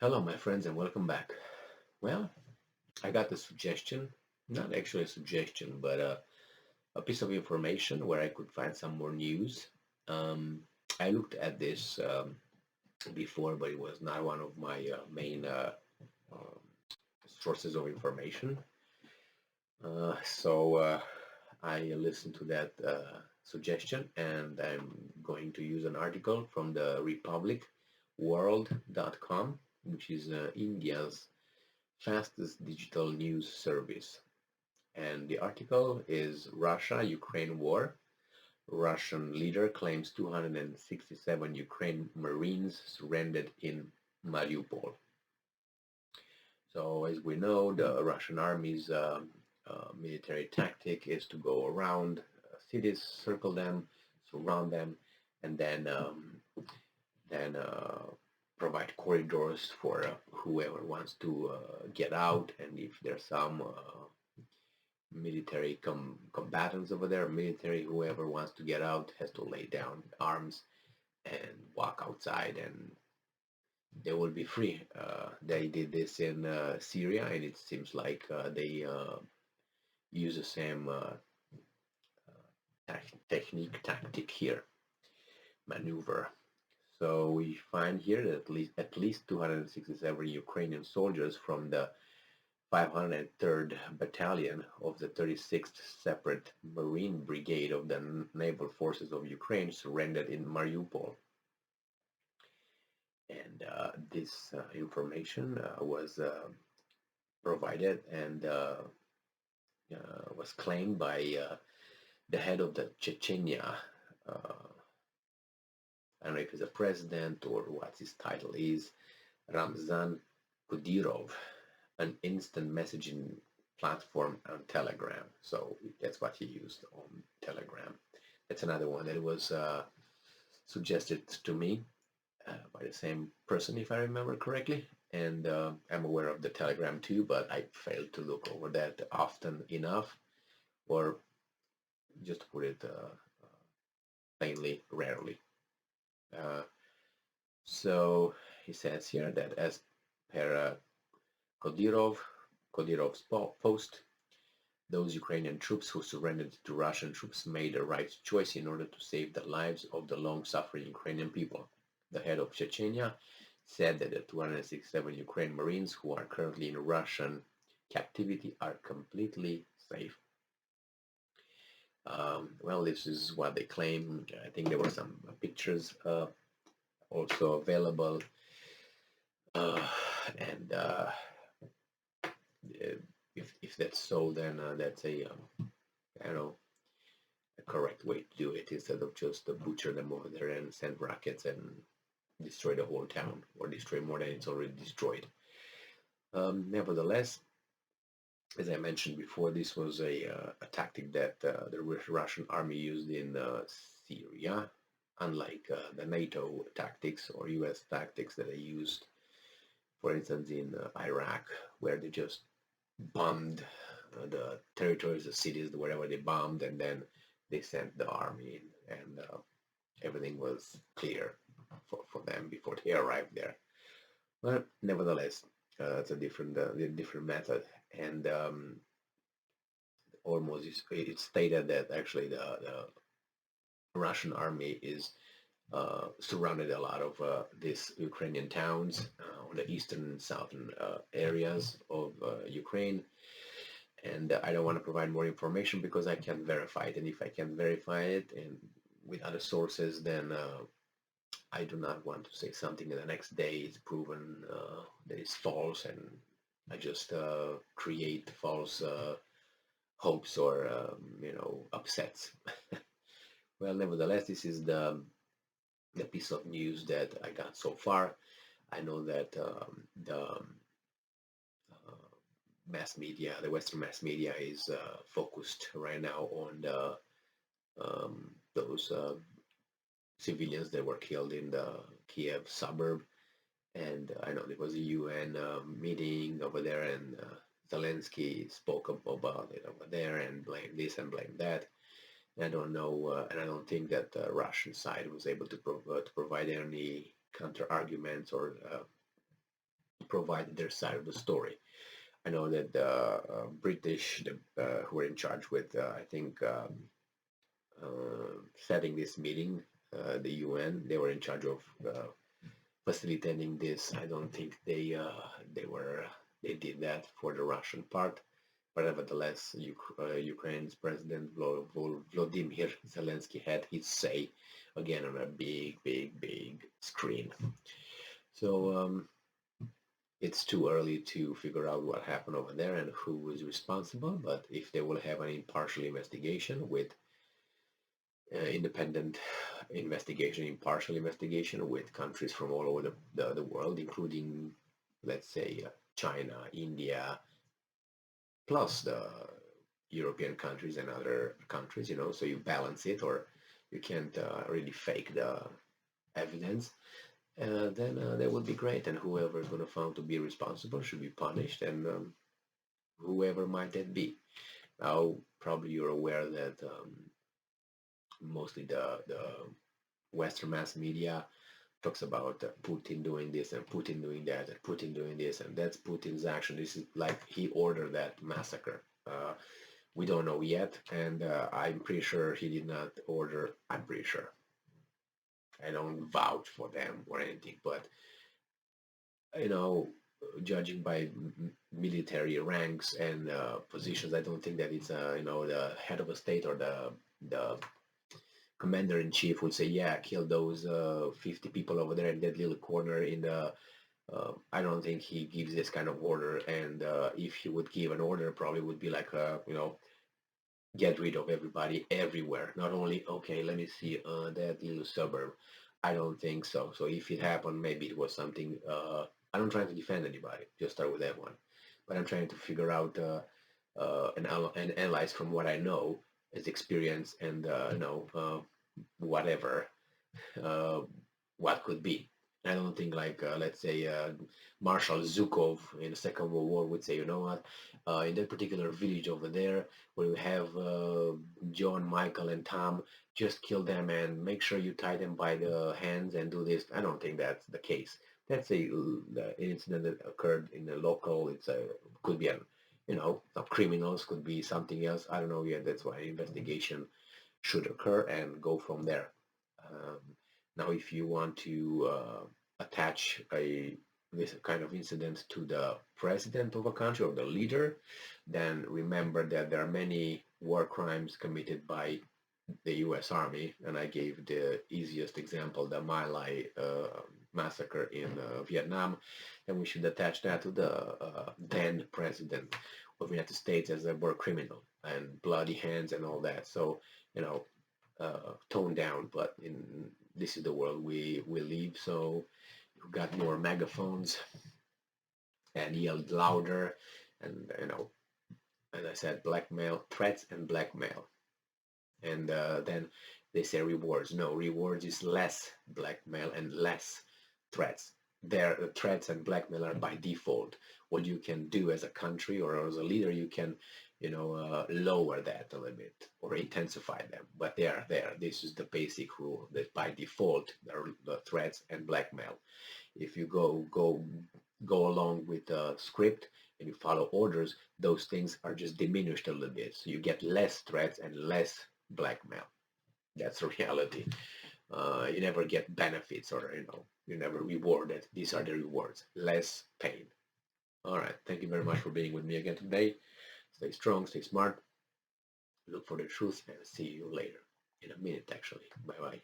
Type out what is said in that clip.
Hello, my friends, and welcome back. Well, I got a suggestion, not actually a suggestion, but a piece of information where I could find some more news. Um, I looked at this before, but it was not one of my main um, sources of information. So I listened to that suggestion, and I'm going to use an article from the republicworld.com, which is India's fastest digital news service. And the article is Russia-Ukraine war. Russian leader claims 267 Ukraine Marines surrendered in Mariupol. So as we know, the Russian army's military tactic is to go around cities, circle them, surround them, and then provide corridors for whoever wants to get out. And if there's some military combatants over there, military, whoever wants to get out has to lay down arms and walk outside, and they will be free. They did this in Syria, and it seems like they use the same tactic here, maneuver. So we find here that at least 267 Ukrainian soldiers from the 503rd Battalion of the 36th Separate Marine Brigade of the Naval Forces of Ukraine surrendered in Mariupol. And this information was provided and was claimed by the head of the Chechnya. I don't know if he's a president or what his title is, Ramzan Kadyrov, an instant messaging platform on Telegram. So that's what he used on Telegram. That's another one that was suggested to me by the same person, if I remember correctly. And I'm aware of the Telegram too, but I failed to look over that often enough, or just to put it plainly, rarely. Uh, so he says here that as per Kadyrov, Kadyrov's post, those Ukrainian troops who surrendered to Russian troops made a right choice in order to save the lives of the long-suffering Ukrainian people. The head of Chechnya said that the 267 Ukrainian Marines who are currently in Russian captivity are completely safe. Well, this is what they claim. I think there were some pictures also available, uh, and if that's so, then that's a I don't know, a correct way to do it instead of just butcher them over there and send rockets and destroy the whole town or destroy more than it's already destroyed. Nevertheless, as I mentioned before, this was a tactic that the Russian army used in Syria, unlike the NATO tactics or US tactics that they used, for instance, in Iraq, where they just bombed the territories, the cities, wherever they bombed, and then they sent the army in, and everything was clear for them before they arrived there. But nevertheless, it's a different method, and almost it's stated that actually the Russian army is surrounded a lot of these Ukrainian towns on the eastern and southern areas of Ukraine. And I don't want to provide more information because I can't verify it. And if I can't verify it and with other sources, then I do not want to say something and the next day it's proven that it's false, and I just create false hopes or upsets. Well, nevertheless, this is the piece of news that I got so far. I know that the mass media, the Western mass media, is focused right now on those civilians that were killed in the Kiev suburb. And I know there was a UN meeting over there, and Zelensky spoke up about it over there and blamed this and blamed that. I don't know, and I don't think that the Russian side was able to provide any counter arguments or provided their side of the story. I know that the British, who were in charge with, I think, setting this meeting, the UN, they were in charge of facilitating this. I don't think they did that for the Russian part. But nevertheless, Ukraine's President Volodymyr Zelensky had his say again on a big screen. So it's too early to figure out what happened over there and who is responsible. But if they will have an impartial investigation with independent investigation, impartial investigation with countries from all over the world, including, let's say, China, India, plus the European countries and other countries, so you balance it, or you can't really fake the evidence, then that would be great. And whoever is going to found to be responsible should be punished, and whoever might that be. Now, probably you're aware that mostly the Western mass media talks about Putin doing this and Putin doing that and Putin doing this, and that's Putin's action. This is like he ordered that massacre. We don't know yet, and I'm pretty sure he did not order. I'm pretty sure. I don't vouch for them or anything, but judging by military ranks and positions, I don't think that it's the head of a state or the commander-in-chief would say, yeah, kill those 50 people over there in that little corner in the I don't think he gives this kind of order, and if he would give an order, probably would be like, get rid of everybody everywhere. Not only, okay, let me see that little suburb. I don't think so. So if it happened, maybe it was something. I'm not trying to defend anybody. Just start with that one. But I'm trying to figure out and analyze from what I know as experience and whatever what could be. I don't think like let's say Marshal Zhukov in the Second World War would say, you know what, in that particular village over there where you have John, Michael, and Tom, just kill them and make sure you tie them by the hands and do this. I don't think that's the case. That's the incident that occurred in the local. It's a could be not criminals, could be something else. I don't know yet. That's why investigation should occur and go from there. Um, Now, if you want to attach this kind of incident to the president of a country or the leader, then remember that there are many war crimes committed by the U.S. Army, and I gave the easiest example, the My Lai massacre in Vietnam, and we should attach that to the then president of the United States as a war criminal and bloody hands and all that. So, toned down, but this is the world we live, so you got more megaphones and yelled louder, and as I said, blackmail, threats and blackmail, and then they say rewards. No, rewards is less blackmail and less threats. Their threats and blackmail are by default. What you can do as a country or as a leader, you can lower that a little bit or intensify them, but they are there. This is the basic rule that by default there are the threats and blackmail. If you go along with the script and you follow orders, those things are just diminished a little bit, so you get less threats and less blackmail. That's the reality. You never get benefits, or you're never rewarded. These are the rewards: less pain. All right, thank you very much for being with me again today. Stay strong, stay smart, look for the truth, and see you later. In a minute, actually. Bye-bye.